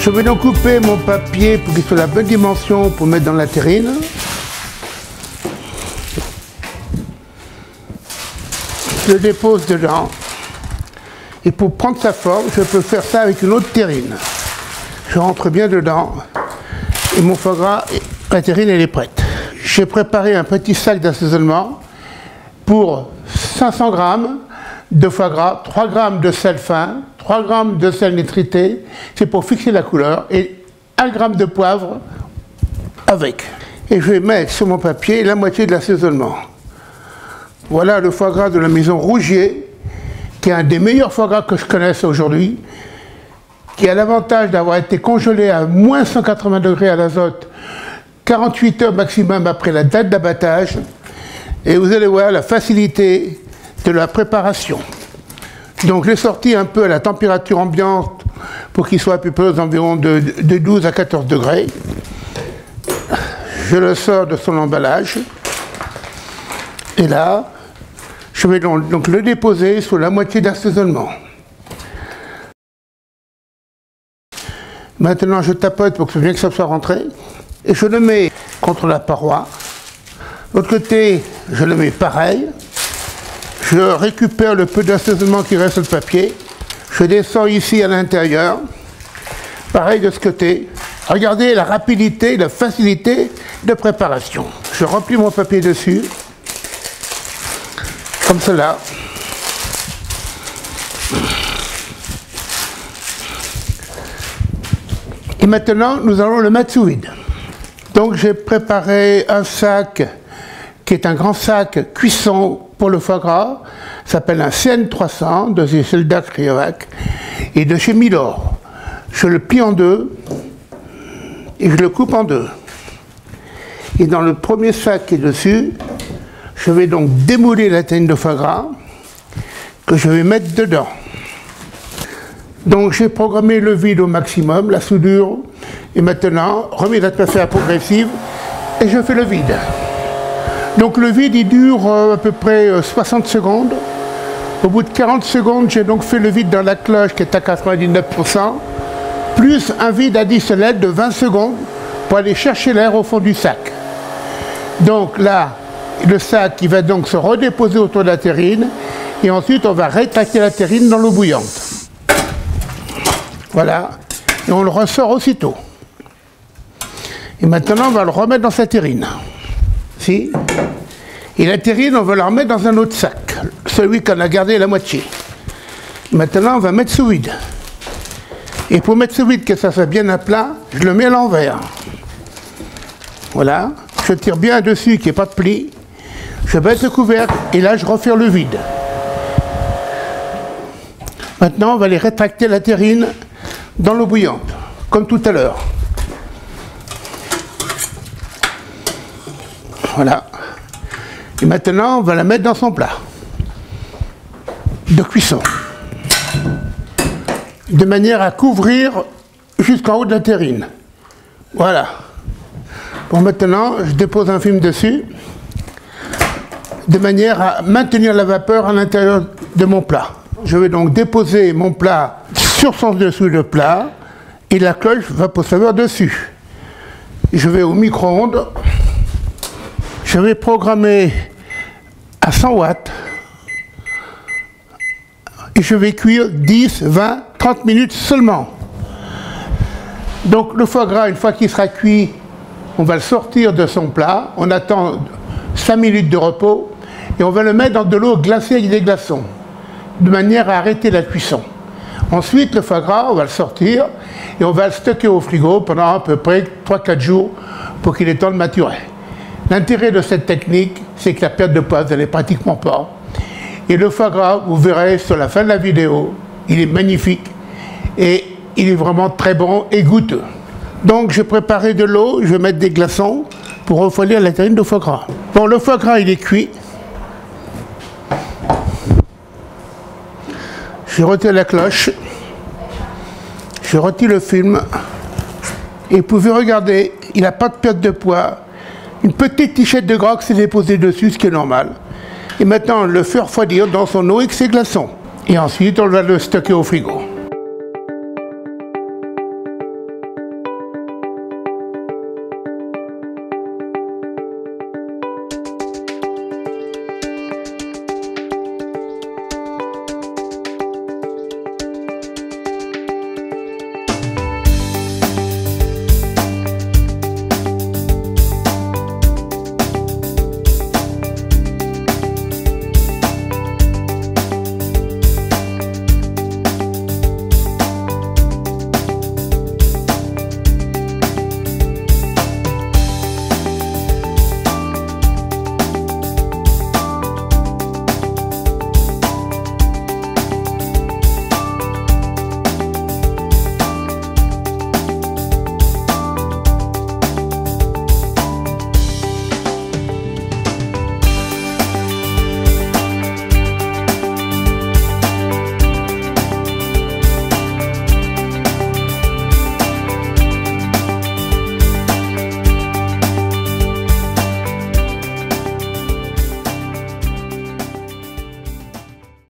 Je vais donc couper mon papier pour qu'il soit la bonne dimension pour mettre dans la terrine. Je le dépose dedans. Et pour prendre sa forme, je peux faire ça avec une autre terrine. Je rentre bien dedans. Et mon foie gras, la terrine, elle est prête. J'ai préparé un petit sac d'assaisonnement pour 500 g de foie gras, 3 g de sel fin, 3 g de sel nitrité, c'est pour fixer la couleur, et 1 g de poivre avec. Et je vais mettre sur mon papier la moitié de l'assaisonnement. Voilà le foie gras de la maison Rougier, qui est un des meilleurs foie gras que je connaisse aujourd'hui, qui a l'avantage d'avoir été congelé à moins 180 degrés à l'azote, 48 heures maximum après la date d'abattage, et vous allez voir la facilité de la préparation. Donc je l'ai sorti un peu à la température ambiante pour qu'il soit à peu près aux environs de 12 à 14 degrés. Je le sors de son emballage. Et là, je vais donc le déposer sur la moitié d'assaisonnement. Maintenant, je tapote pour que bien que ça soit rentré. Et je le mets contre la paroi. De l'autre côté, je le mets pareil. Je récupère le peu d'assaisonnement qui reste sur le papier. Je descends ici à l'intérieur. Pareil de ce côté. Regardez la rapidité, la facilité de préparation. Je remplis mon papier dessus. Comme cela. Et maintenant, nous allons le mettre sous vide. Donc j'ai préparé un sac qui est un grand sac cuisson pour le foie gras, s'appelle un CN300 de chez Soldat Criovac et de chez Milor. Je le plie en deux et je le coupe en deux. Et dans le premier sac qui est dessus, je vais donc démouler la terrine de foie gras que je vais mettre dedans. Donc j'ai programmé le vide au maximum, la soudure, et maintenant remise d'atmosphère progressive et je fais le vide. Donc le vide il dure à peu près 60 secondes. Au bout de 40 secondes, j'ai donc fait le vide dans la cloche qui est à 99%, plus un vide additionnel de 20 secondes pour aller chercher l'air au fond du sac. Donc là, le sac il va donc se redéposer autour de la terrine et ensuite on va rétracter la terrine dans l'eau bouillante. Voilà, et on le ressort aussitôt. Et maintenant on va le remettre dans sa terrine. Si. Et la terrine, on va la remettre dans un autre sac, celui qu'on a gardé la moitié. Maintenant, on va mettre sous vide. Et pour mettre sous vide, que ça soit bien à plat, je le mets à l'envers. Voilà, je tire bien dessus, qu'il n'y ait pas de pli. Je baisse le couvercle, et là, je refais le vide. Maintenant, on va aller rétracter la terrine dans l'eau bouillante, comme tout à l'heure. Voilà. Et maintenant, on va la mettre dans son plat de cuisson. De manière à couvrir jusqu'en haut de la terrine. Voilà. Bon, maintenant, je dépose un film dessus. De manière à maintenir la vapeur à l'intérieur de mon plat. Je vais donc déposer mon plat sur son dessous de plat. Et la cloche va pour savoir dessus. Je vais au micro-ondes. Je vais programmer à 100 watts et je vais cuire 10, 20, 30 minutes seulement. Donc le foie gras, une fois qu'il sera cuit, on va le sortir de son plat, on attend 5 minutes de repos et on va le mettre dans de l'eau glacée avec des glaçons, de manière à arrêter la cuisson. Ensuite, le foie gras, on va le sortir et on va le stocker au frigo pendant à peu près 3-4 jours pour qu'il ait le temps de maturer. L'intérêt de cette technique, c'est que la perte de poids, elle n'est pratiquement pas. Et le foie gras, vous verrez sur la fin de la vidéo, il est magnifique et il est vraiment très bon et goûteux. Donc j'ai préparé de l'eau, je vais mettre des glaçons pour refroidir la terrine de foie gras. Bon, le foie gras, il est cuit. Je retire la cloche, je retire le film et vous pouvez regarder, il n'a pas de perte de poids. Une petite tichette de gras qui s'est déposée dessus, ce qui est normal. Et maintenant, on le fait refroidir dans son eau avec ses glaçons. Et ensuite, on va le stocker au frigo.